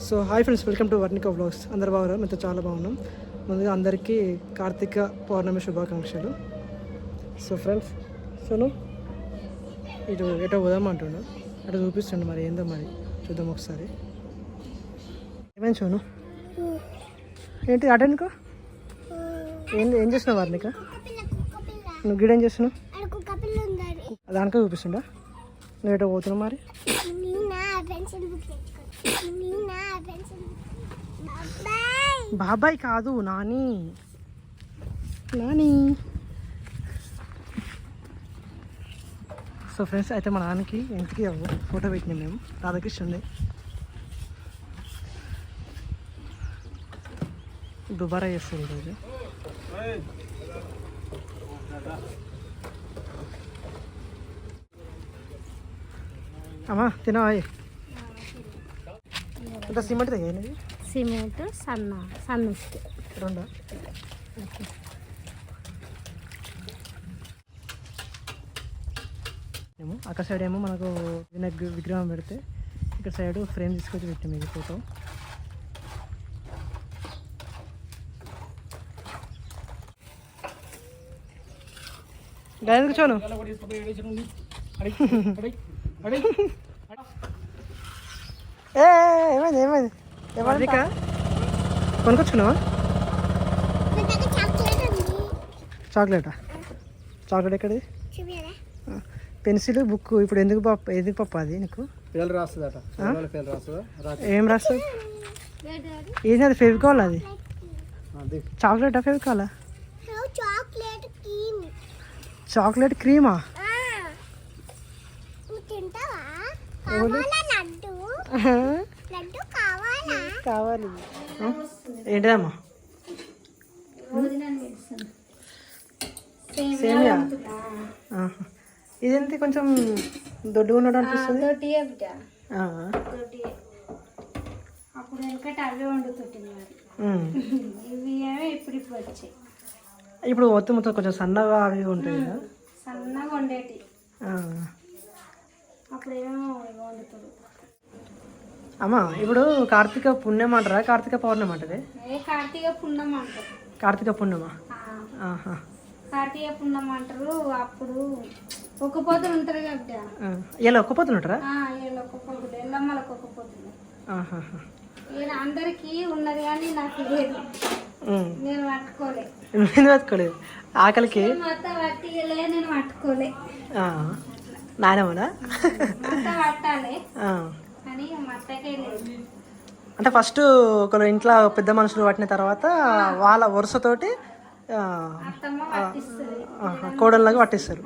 So hi friends, welcome to Varnika vlogs. అందరు బాగున్నారు? మీతో చాలా బాగున్నాం. ముందుగా అందరికీ కార్తీక పౌర్ణమి శుభాకాంక్షలు. సో ఫ్రెండ్స్, సోను ఇటు ఎటో పోదామంటుండు, అటు చూపిస్తుండు. మరి ఏందో మరి చూద్దాం ఒకసారి. ఏమైంది సోను? ఏంటి అటెన్కో? ఏం చేస్తున్నావు వర్ణిక? నువ్వు గిడేం చేస్తున్నావు? దానికే చూపిస్తుండా? నువ్వు ఎటో పోతున్నావు మరి? బాబాయ్ కాదు, నాని. సో ఫ్రెండ్స్, అయితే మా నాన్నకి ఇంటికి ఫోటో పెట్టినాం మేము, రాధాకృష్ణుడి. దుబారా చేస్తుంది రోజు. అమ్మా తినవా? ఇంత సిమెంట్ తగ్గినది. సిమెంట్ సన్న రెండా? ఏమో అక్కడ సైడ్ ఏమో మనకు వినాయక విగ్రహం పెడితే, ఇక్కడ సైడ్ ఫ్రేమ్ తీసుకొచ్చి పెట్టాము ఇది ఫోటో. డైరెక్ట్ కూర్చోను. ఏమైంది ఏమైంది కొనుకొచ్చుకున్నావా? చాక్లెటా? చాక్లెట్ ఎక్కడిది? పెన్సిల్ బుక్ ఇప్పుడు ఎందుకు పప్ప అది నీకు? ఫెయిల్ రాస్తుందట. ఏం రాస్తుంది? ఏంది అది? ఫెవికాల్ అది? చాక్లెటా ఫెవికాలా? చాక్లెట్ క్రీమా? కావాలి. ఏంటిదమ్మా? సేమియా? ఇదేంటి కొంచెం దొడ్డుగా ఉన్నాడు అనిపిస్తుంది. అప్పుడు ఎందుకంటే అవే వండుతుంటుంది. ఇవి ఏమో ఇప్పుడు వచ్చాయి. ఇప్పుడు మొత్తం కొంచెం సన్నగా అవి ఉంటాయి కదా, సన్నగా వండేటి. అప్పుడేమో వండుతుంది. అమ్మా ఇప్పుడు కార్తీక పుణ్యం అంటారా, కార్తీక పౌర్ణమి అంటది? కార్తీక పుణ్యం అంటారు. కార్తీక పుణ్యమా? కార్తీక పుణ్యం అంటారు. అప్పుడు ఒక్క పొద్దులు ఉంటారు కదా. ఇలా ఒక్క పొద్దులు ఉంటారా? ఒక్క పొద్దులు, ఎల్లమ్మలకు ఒక్క పొద్దులు. అందరికి ఉన్నది కానీ నాకు లేదు, నేను పట్టుకోలేదు. ఆకలికి పట్టిలే, నేను పట్టుకోలే. నాయనమ్మనా? పట్టాలి కానీ మత్తకే లేదు. అంటే ఫస్ట్ ఒకరు ఇంట్లో పెద్ద మనుషులు పట్టిన తర్వాత వాళ్ళ వరుసతోటి కోడల్లాగా పట్టిస్తారు.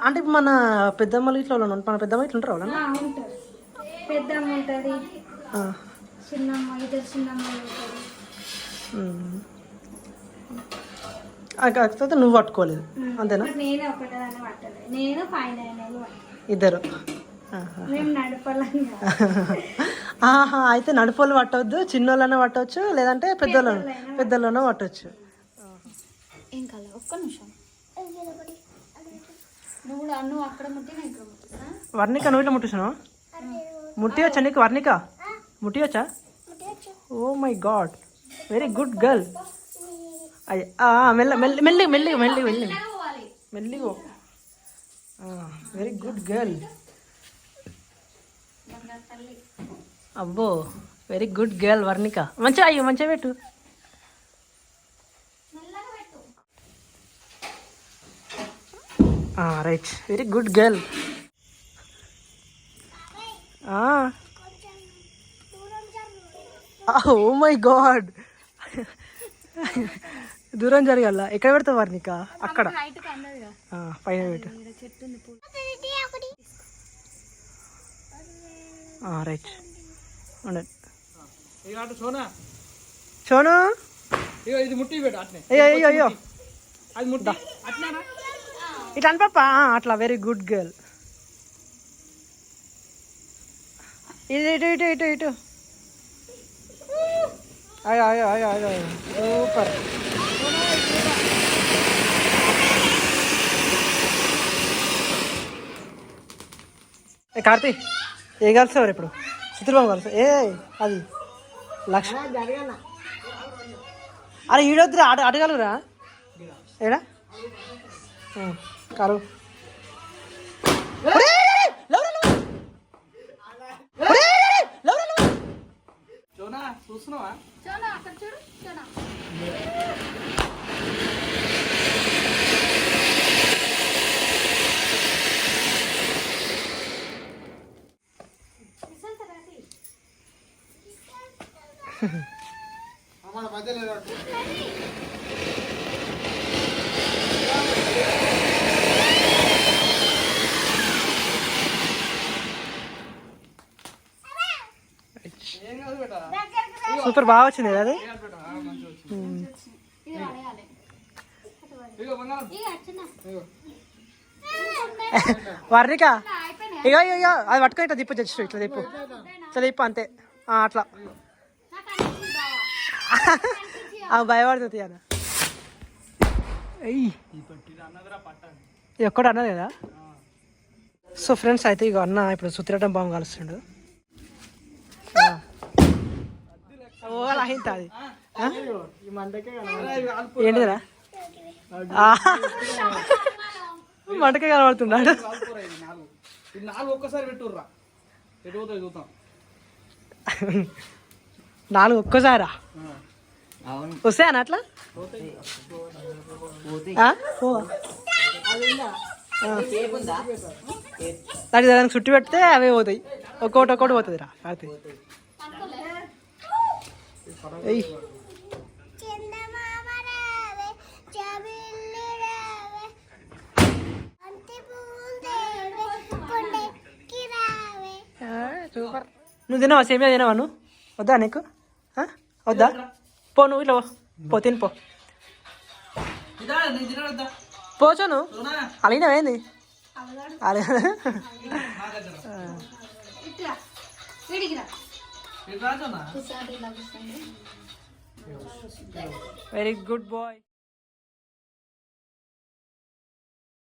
అంటే మన పెద్దమ్మలు ఇట్లా మన పెద్దమ్మ ఇట్లా ఉంటారు వాళ్ళ? పెద్దమ్మ ఉంటుంది, చిన్నమ్మ, ఇద్దరు చిన్నమ్మ కాకపోతే నువ్వు పట్టుకోలేదు అంతేనా? నేనే ఒకటిదాన్ని పట్టలేదు, నేను పైన ఇద్దరు. అయితే నడుపోళ్ళు పట్టవద్దు, చిన్నోళ్ళనే పట్టవచ్చు, లేదంటే పెద్దోళ్ళనే పట్టవచ్చు. ఏం కాదు, ఒక్క నిమిషం. నువ్వు అక్కడ వర్ణిక నువ్వు ఇట్లా ముట్టించావా? ముట్టివచ్చా నీకు వర్ణిక? ముట్టివచ్చా? Oh my god, very good girl. మెల్లిగా వెరీ గుడ్ గర్ల్. అబ్బో, వెరీ గుడ్ గర్ల్ వర్ణిక. మంచిగా పెట్టు. Right, very good girl. Oh my god, దూరం జరగాల. ఎక్కడ పెడతావు వర్ణిక? అక్కడ పైన పెట్టు. రైట్, చోను అయ్యో ఇట్లా అని పాప. అట్లా, వెరీ గుడ్ గర్ల్. ఇది ఇటు ఇటు ఇటు ఇటు. అయ్యో సూపర్. ఏ కార్తీ ఏ కలుస్తావు ఇప్పుడు చిత్రబాబు కలుస్తా ఏ అది లక్ష్మి అరే ఈడొద్దురా అడగలుగురా ఏడా కారు చూస్తున్నావా చూడు అక్కడ చూడు చూడు సూపర్ బాగా వచ్చింది కదా అది ఇది అడగాలి ఇక చిన్న వర్ణిక అయిపోయినాయి ఇగో ఇగో అది పట్టుకొని ఇట్లా తిప్పు జస్ట్ ఇట్లా తిప్పు ఇట్లా తిప్పు అంతే అట్లా నాకు అనిపించింది బావా భయపడుతుంది అన్న ఇది ఒక్కటి అన్నది కదా సో ఫ్రెండ్స్ అయితే ఇక అన్న ఇప్పుడు సుత్తిరటం బాగా కలుస్తుండు ఓ అలా అయింది అది ఏంటిదిరా మంటకే కనబడుతున్నాడు నాలుగు ఒక్కసారి పెట్టుర్రా ఎటు పోతాయి చూద్దాం 4 ఒక్కసారా వస్తాయన్న అట్లా దానికి చుట్టి పెడితే అవే పోతాయి ఒక్కొక్కటి పోతుంది రా కార్తీ సూపర్ నువ్వు తినవా సేమియా తినవా నువ్వు వద్దా నీకు వద్దా పో నువ్వు ఇట్లా పో తిని పో పోచోను అలిగినవేంది ఇట్లా వీడికిరా వెరీ గుడ్ బాయ్